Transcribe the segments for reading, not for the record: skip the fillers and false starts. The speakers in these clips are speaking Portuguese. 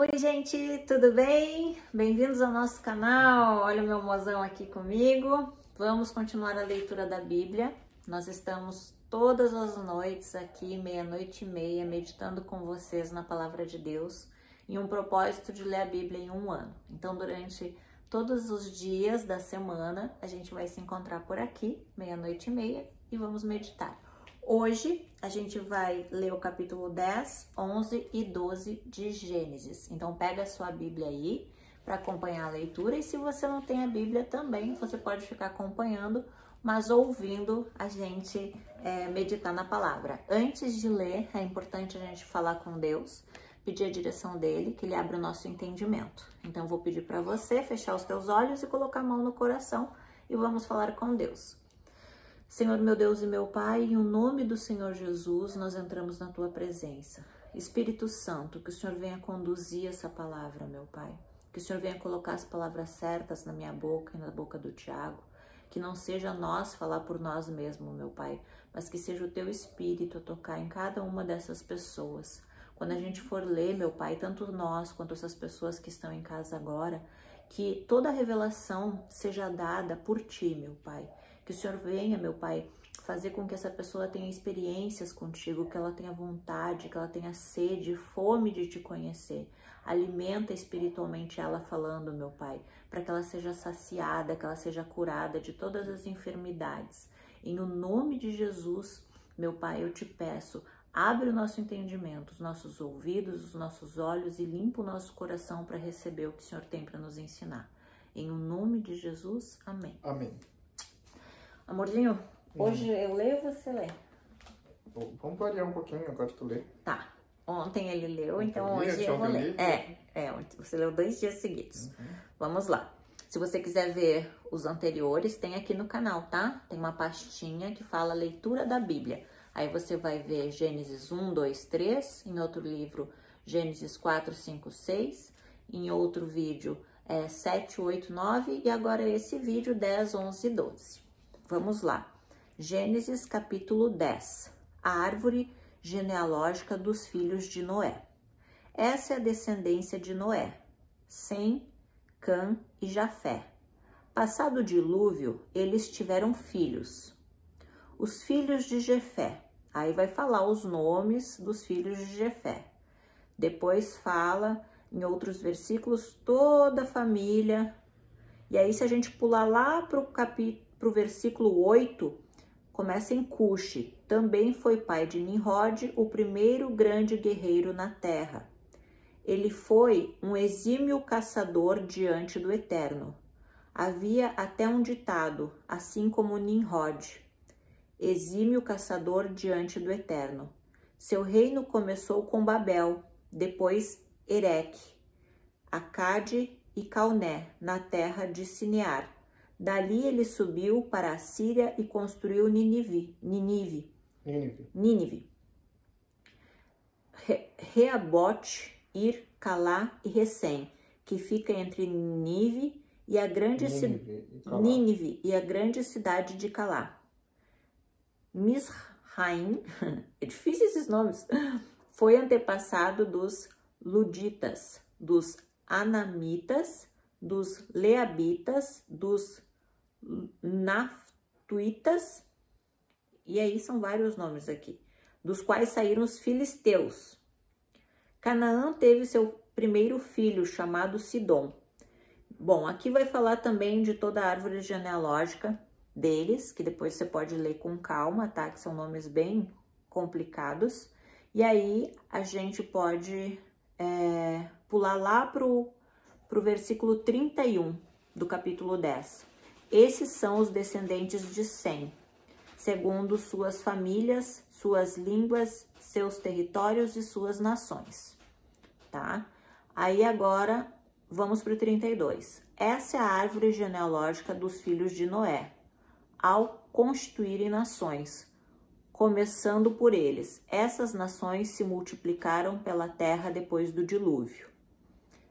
Oi, gente, tudo bem? Bem-vindos ao nosso canal. Olha o meu mozão aqui comigo. Vamos continuar a leitura da Bíblia. Nós estamos todas as noites aqui, meia-noite e meia, meditando com vocês na Palavra de Deus, em um propósito de ler a Bíblia em um ano. Então, durante todos os dias da semana, a gente vai se encontrar por aqui, meia-noite e meia, e vamos meditar. Hoje a gente vai ler o capítulo 10, 11 e 12 de Gênesis. Então pega a sua Bíblia aí para acompanhar a leitura, e se você não tem a Bíblia também, você pode ficar acompanhando, mas ouvindo a gente meditar na palavra. Antes de ler, é importante a gente falar com Deus, pedir a direção dele, que ele abra o nosso entendimento. Então eu vou pedir para você fechar os teus olhos e colocar a mão no coração e vamos falar com Deus. Senhor, meu Deus e meu Pai, em nome do Senhor Jesus, nós entramos na Tua presença. Espírito Santo, que o Senhor venha conduzir essa palavra, meu Pai. Que o Senhor venha colocar as palavras certas na minha boca e na boca do Tiago. Que não seja nós falar por nós mesmos, meu Pai, mas que seja o Teu Espírito a tocar em cada uma dessas pessoas. Quando a gente for ler, meu Pai, tanto nós quanto essas pessoas que estão em casa agora, que toda a revelação seja dada por Ti, meu Pai. Que o Senhor venha, meu Pai, fazer com que essa pessoa tenha experiências contigo, que ela tenha vontade, que ela tenha sede, fome de te conhecer. Alimenta espiritualmente ela falando, meu Pai, para que ela seja saciada, que ela seja curada de todas as enfermidades. Em o nome de Jesus, meu Pai, eu te peço, abre o nosso entendimento, os nossos ouvidos, os nossos olhos e limpa o nosso coração para receber o que o Senhor tem para nos ensinar. Em o nome de Jesus, amém. Amém. Amorzinho, hoje eu leio ou você lê? Vamos variar um pouquinho, eu gosto de ler. Tá. Ontem ele leu, então Ontem hoje eu vou ler. Você leu 2 dias seguidos. Vamos lá. Se você quiser ver os anteriores, tem aqui no canal, tá? Tem uma pastinha que fala leitura da Bíblia. Aí você vai ver Gênesis 1, 2, 3. Em outro livro, Gênesis 4, 5, 6. Em outro vídeo, 7, 8, 9. E agora esse vídeo, 10, 11 e 12. Vamos lá. Gênesis capítulo 10. A árvore genealógica dos filhos de Noé. Essa é a descendência de Noé, Sem, Cã e Jafé. Passado o dilúvio, eles tiveram filhos. Os filhos de Jefé. Aí vai falar os nomes dos filhos de Jefé. Depois fala, em outros versículos, toda a família. E aí, se a gente pular lá para o versículo 8, começa em Cuxi. Também foi pai de Nimrod, o primeiro grande guerreiro na terra. Ele foi um exímio caçador diante do Eterno. Havia até um ditado, assim como Nimrod, exímio caçador diante do Eterno. Seu reino começou com Babel, depois Ereque, Acade e Calné, na terra de Sinear. Dali ele subiu para a Síria e construiu Nínive. Reabote, Ir, Calá e Recém, que fica entre Nínive e a grande cidade de Calá. Misraim, é difícil esses nomes, foi antepassado dos Luditas, dos Anamitas, dos Leabitas, dos Naftuitas, e aí são vários nomes aqui, dos quais saíram os filisteus. Canaã teve seu primeiro filho, chamado Sidom. Bom, aqui vai falar também de toda a árvore genealógica deles, que depois você pode ler com calma, tá? Que são nomes bem complicados. E aí a gente pode pular lá pro versículo 31 do capítulo 10. Esses são os descendentes de Sem, segundo suas famílias, suas línguas, seus territórios e suas nações, tá? Aí agora vamos para o 32. Essa é a árvore genealógica dos filhos de Noé, ao constituírem nações, começando por eles. Essas nações se multiplicaram pela terra depois do dilúvio.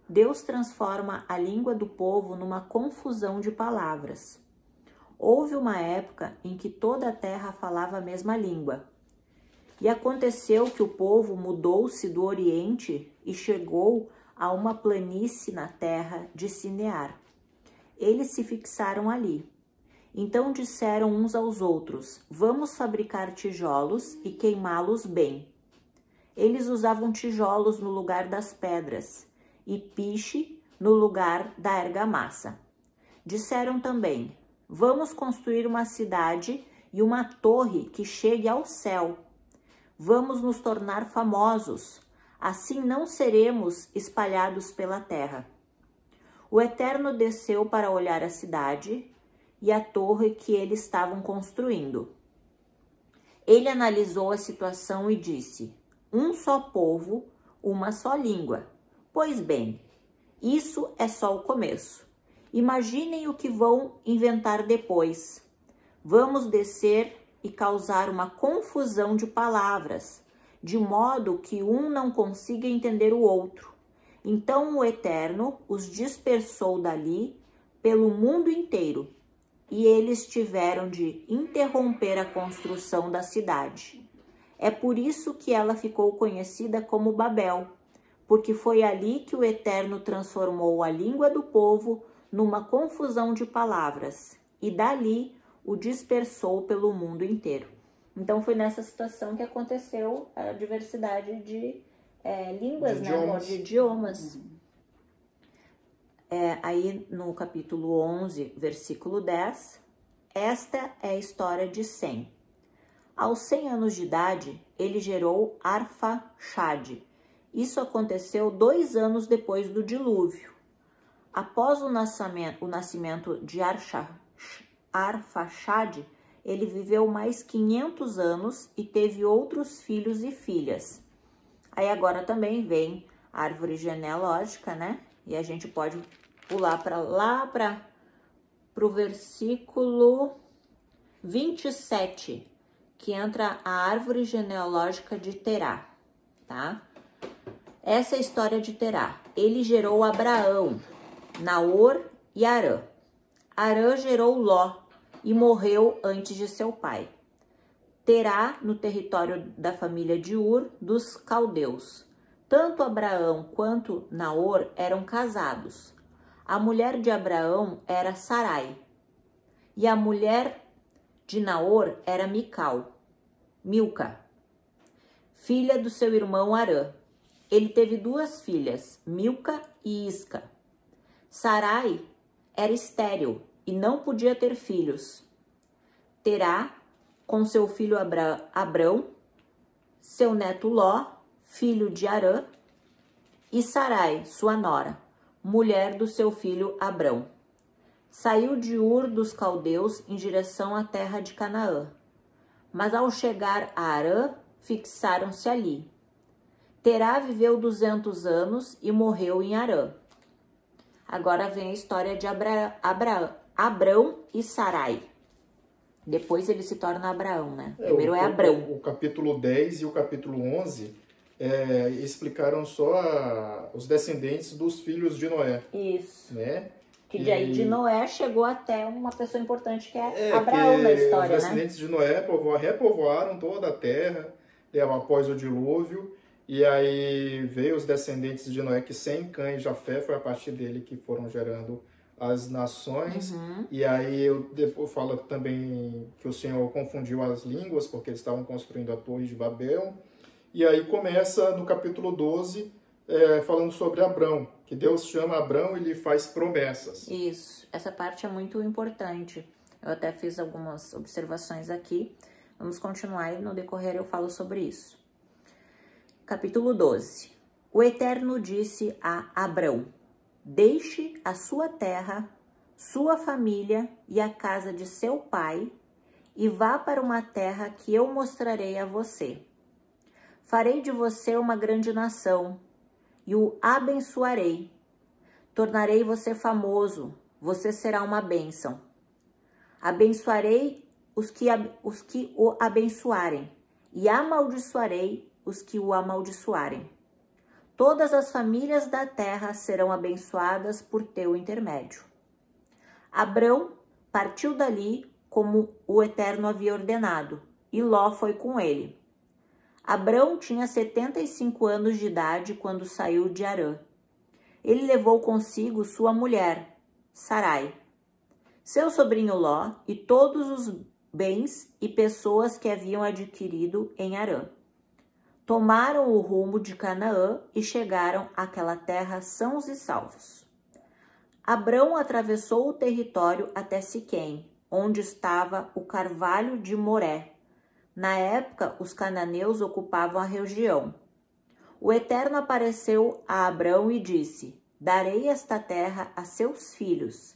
Deus transforma a língua do povo numa confusão de palavras. Houve uma época em que toda a terra falava a mesma língua. E aconteceu que o povo mudou-se do Oriente e chegou a uma planície na terra de Sinear. Eles se fixaram ali. Então disseram uns aos outros: vamos fabricar tijolos e queimá-los bem. Eles usavam tijolos no lugar das pedras e piche no lugar da argamassa. Disseram também: vamos construir uma cidade e uma torre que chegue ao céu. Vamos nos tornar famosos, assim não seremos espalhados pela terra. O Eterno desceu para olhar a cidade e a torre que eles estavam construindo. Ele analisou a situação e disse: um só povo, uma só língua. Pois bem, isso é só o começo. Imaginem o que vão inventar depois. Vamos descer e causar uma confusão de palavras, de modo que um não consiga entender o outro. Então o Eterno os dispersou dali pelo mundo inteiro, e eles tiveram de interromper a construção da cidade. É por isso que ela ficou conhecida como Babel, porque foi ali que o Eterno transformou a língua do povo numa confusão de palavras, e dali o dispersou pelo mundo inteiro. Então foi nessa situação que aconteceu a diversidade de línguas, de idiomas. Aí no capítulo 11, versículo 10, esta é a história de Sem. Aos 100 anos de idade, ele gerou Arfaxade. Isso aconteceu 2 anos depois do dilúvio. Após o nascimento de Arfaxade, ele viveu mais 500 anos e teve outros filhos e filhas. Aí agora também vem a árvore genealógica, né? E a gente pode pular para o versículo 27, que entra a árvore genealógica de Terá, tá? Essa é a história de Terá. Ele gerou Abraão, Naor e Harã. Harã gerou Ló e morreu antes de seu pai. Terá no território da família de Ur dos caldeus. Tanto Abraão quanto Naor eram casados. A mulher de Abraão era Sarai e a mulher de Naor era Milca, filha do seu irmão Harã. Ele teve 2 filhas, Milca e Isca. Sarai era estéril e não podia ter filhos. Terá, com seu filho Abrão, seu neto Ló, filho de Harã, e Sarai, sua nora, mulher do seu filho Abrão. Saiu de Ur dos caldeus em direção à terra de Canaã. Mas ao chegar a Harã, fixaram-se ali. Terá viveu 200 anos e morreu em Harã. Agora vem a história de Abrão e Sarai. Depois ele se torna Abraão, né? Primeiro é Abrão. O capítulo 10 e o capítulo 11 explicaram só os descendentes dos filhos de Noé. Isso. Né? Que daí de Noé chegou até uma pessoa importante que é Abraão na história, né? Os descendentes de Noé repovoaram toda a terra após o dilúvio. E aí veio os descendentes de Noé, que Sem, Cã e Jafé, foi a partir dele que foram gerando as nações. E aí depois fala também que o Senhor confundiu as línguas, porque eles estavam construindo a Torre de Babel. E aí começa no capítulo 12, falando sobre Abrão, que Deus chama Abrão e lhe faz promessas. Isso, essa parte é muito importante. Eu até fiz algumas observações aqui. Vamos continuar e no decorrer eu falo sobre isso. Capítulo 12. O Eterno disse a Abrão: deixe a sua terra, sua família e a casa de seu pai e vá para uma terra que eu mostrarei a você. Farei de você uma grande nação e o abençoarei. Tornarei você famoso, você será uma bênção. Abençoarei os que o abençoarem e amaldiçoarei os que o amaldiçoarem. Todas as famílias da terra serão abençoadas por teu intermédio. Abrão partiu dali como o Eterno havia ordenado, e Ló foi com ele. Abrão tinha 75 anos de idade quando saiu de Harã. ele levou consigo sua mulher, Sarai, seu sobrinho Ló e todos os bens e pessoas que haviam adquirido em Harã. Tomaram o rumo de Canaã e chegaram àquela terra sãos e salvos. Abrão atravessou o território até Siquém, onde estava o carvalho de Moré. Na época, os cananeus ocupavam a região. O Eterno apareceu a Abrão e disse: darei esta terra a seus filhos.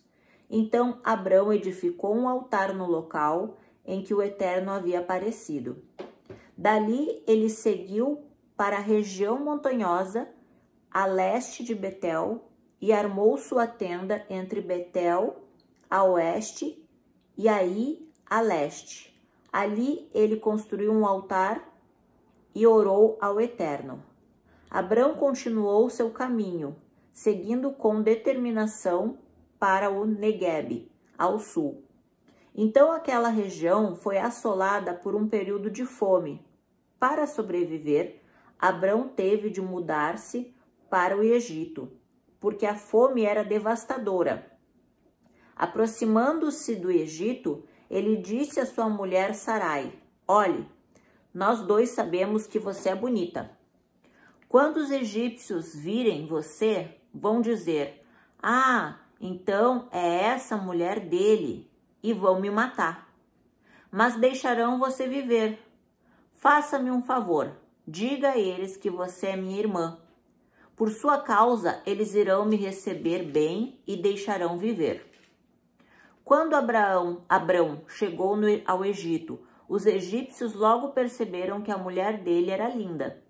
Então Abrão edificou um altar no local em que o Eterno havia aparecido. Dali ele seguiu para a região montanhosa, a leste de Betel, e armou sua tenda entre Betel, a oeste, e Ai, a leste. Ali ele construiu um altar e orou ao Eterno. Abrão continuou seu caminho, seguindo com determinação para o Neguebe, ao sul. Então aquela região foi assolada por um período de fome. Para sobreviver, Abrão teve de mudar-se para o Egito, porque a fome era devastadora. Aproximando-se do Egito, ele disse à sua mulher Sarai: olhe, nós dois sabemos que você é bonita. Quando os egípcios virem você, vão dizer: ah, então é essa mulher dele, e vão me matar. Mas deixarão você viver. Faça-me um favor, diga a eles que você é minha irmã. Por sua causa, eles irão me receber bem e deixarão viver. Quando Abrão chegou ao Egito, os egípcios logo perceberam que a mulher dele era linda.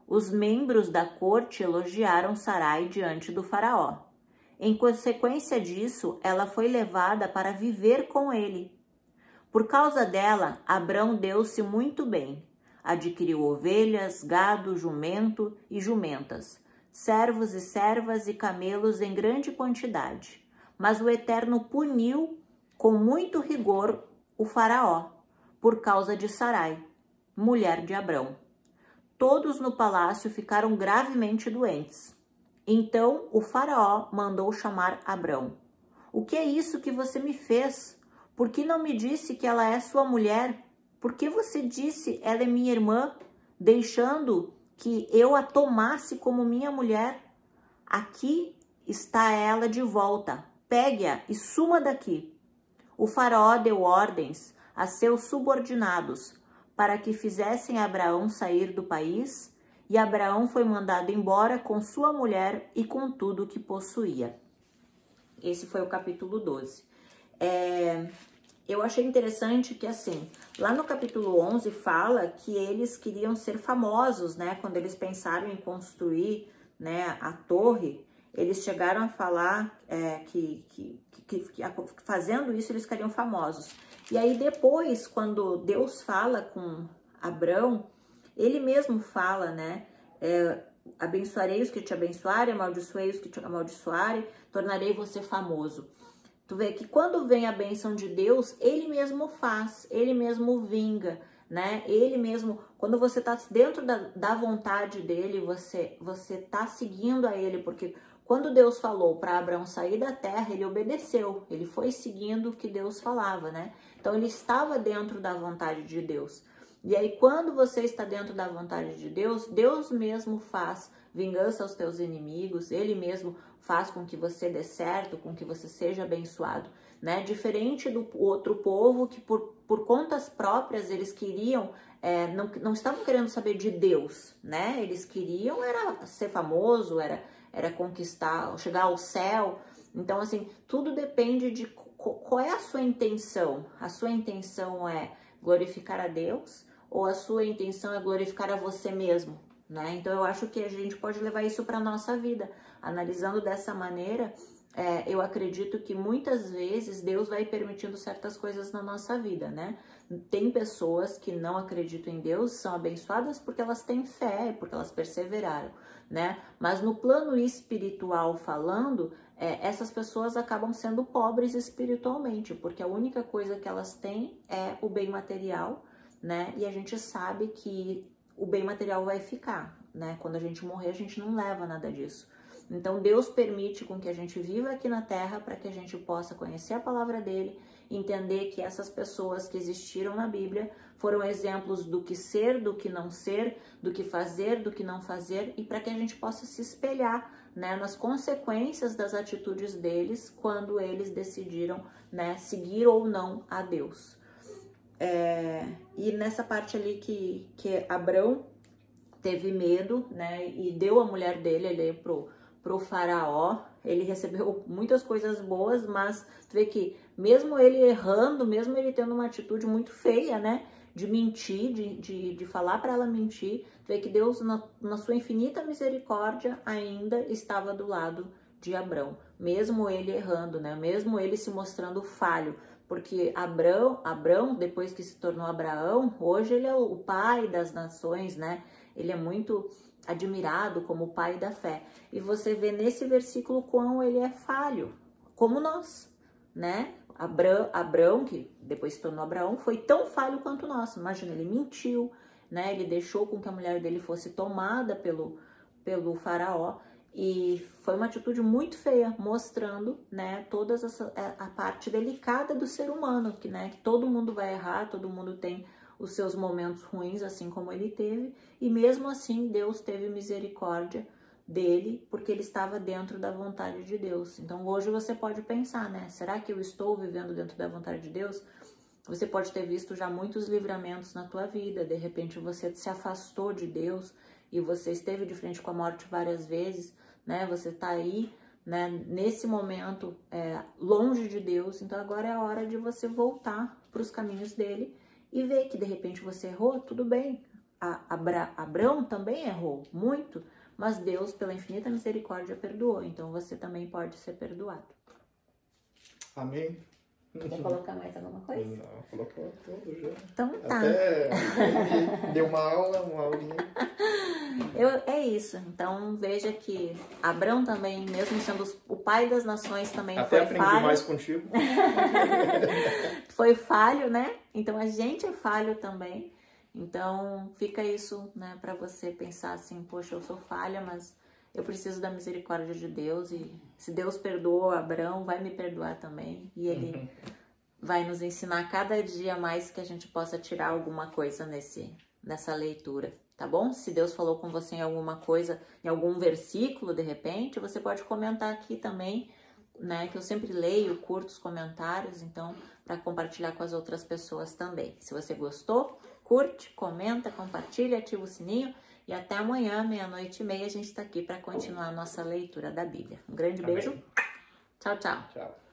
Os membros da corte elogiaram Sarai diante do faraó. Em consequência disso, ela foi levada para viver com ele. Por causa dela, Abrão deu-se muito bem. Adquiriu ovelhas, gado, jumento e jumentas, servos e servas e camelos em grande quantidade. Mas o Eterno puniu com muito rigor o faraó, por causa de Sarai, mulher de Abrão. Todos no palácio ficaram gravemente doentes. Então o faraó mandou chamar Abrão. O que é isso que você me fez? Por que não me disse que ela é sua mulher? Por que você disse ela é minha irmã, deixando que eu a tomasse como minha mulher? Aqui está ela de volta. Pegue-a e suma daqui. O faraó deu ordens a seus subordinados para que fizessem Abraão sair do país, e Abraão foi mandado embora com sua mulher e com tudo o que possuía. Esse foi o capítulo 12. Eu achei interessante que, assim, lá no capítulo 11 fala que eles queriam ser famosos, né? Quando eles pensaram em construir, né, a torre, eles chegaram a falar que fazendo isso eles ficariam famosos. E aí depois, quando Deus fala com Abrão, ele mesmo fala, né? Abençoarei os que te abençoarem, amaldiçoei os que te amaldiçoarem, tornarei você famoso. Tu vê que quando vem a bênção de Deus, ele mesmo faz, ele mesmo vinga, né? Ele mesmo, quando você tá dentro da vontade dele, você tá seguindo a ele, porque quando Deus falou para Abraão sair da terra, ele obedeceu, ele foi seguindo o que Deus falava, né? Então ele estava dentro da vontade de Deus. E aí quando você está dentro da vontade de Deus, Deus mesmo faz vingança aos teus inimigos, ele mesmo faz com que você dê certo, com que você seja abençoado, né? Diferente do outro povo que por contas próprias eles queriam, não estavam querendo saber de Deus, né? Eles queriam era ser famoso, era conquistar, chegar ao céu. Então, assim, tudo depende de qual é a sua intenção. A sua intenção é glorificar a Deus ou a sua intenção é glorificar a você mesmo, né? Então, eu acho que a gente pode levar isso para a nossa vida. Analisando dessa maneira, eu acredito que muitas vezes Deus vai permitindo certas coisas na nossa vida, né? Tem pessoas que não acreditam em Deus, são abençoadas porque elas têm fé, porque elas perseveraram, né? Mas no plano espiritual falando, essas pessoas acabam sendo pobres espiritualmente, porque a única coisa que elas têm é o bem material, né? E a gente sabe que o bem material vai ficar, né? Quando a gente morrer, a gente não leva nada disso. Então Deus permite com que a gente viva aqui na Terra para que a gente possa conhecer a palavra dele, entender que essas pessoas que existiram na Bíblia foram exemplos do que ser, do que não ser, do que fazer, do que não fazer, e para que a gente possa se espelhar, né, nas consequências das atitudes deles quando eles decidiram, né, seguir ou não a Deus. E nessa parte ali que Abrão teve medo, né, e deu a mulher dele ali pro faraó, ele recebeu muitas coisas boas, mas tu vê que mesmo ele errando, mesmo ele tendo uma atitude muito feia, né, de mentir, de falar para ela mentir, tu vê que Deus, na sua infinita misericórdia, ainda estava do lado de Abrão, mesmo ele errando, né, mesmo ele se mostrando falho, porque Abrão, depois que se tornou Abraão, hoje ele é o pai das nações, né, ele é muito admirado como o pai da fé. E você vê nesse versículo quão ele é falho, como nós, né? Abrão, que depois se tornou Abraão, foi tão falho quanto nós. Imagina, ele mentiu, né? Ele deixou com que a mulher dele fosse tomada pelo faraó. E foi uma atitude muito feia, mostrando, né, a parte delicada do ser humano, que, né, que todo mundo vai errar, todo mundo tem os seus momentos ruins, assim como ele teve, e mesmo assim Deus teve misericórdia dele, porque ele estava dentro da vontade de Deus. Então hoje você pode pensar, né, será que eu estou vivendo dentro da vontade de Deus? Você pode ter visto já muitos livramentos na tua vida, de repente você se afastou de Deus e você esteve de frente com a morte várias vezes, né, você está aí, né, nesse momento longe de Deus, então agora é a hora de você voltar para os caminhos dele e ver que de repente você errou, tudo bem. Abrão também errou muito, mas Deus, pela infinita misericórdia, perdoou. Então você também pode ser perdoado. Amém. Quer colocar mais alguma coisa? Não, colocou tudo já. Então tá. Até deu uma aulinha. É isso. Então veja que Abrão também, mesmo sendo o pai das nações, também até foi aprendi falho. mais contigo. Foi falho, né? Então a gente é falho também. Então fica isso, né, para você pensar assim, poxa, eu sou falha, mas eu preciso da misericórdia de Deus, e se Deus perdoou Abrão, vai me perdoar também, e ele vai nos ensinar cada dia mais que a gente possa tirar alguma coisa nessa leitura, tá bom? Se Deus falou com você em alguma coisa, em algum versículo, de repente, você pode comentar aqui também, né, que eu sempre leio, curto os comentários, então, para compartilhar com as outras pessoas também. Se você gostou, curte, comenta, compartilha, ativa o sininho, e até amanhã, 00:30, a gente está aqui para continuar a nossa leitura da Bíblia. Um grande beijo. Tchau, tchau. Tchau.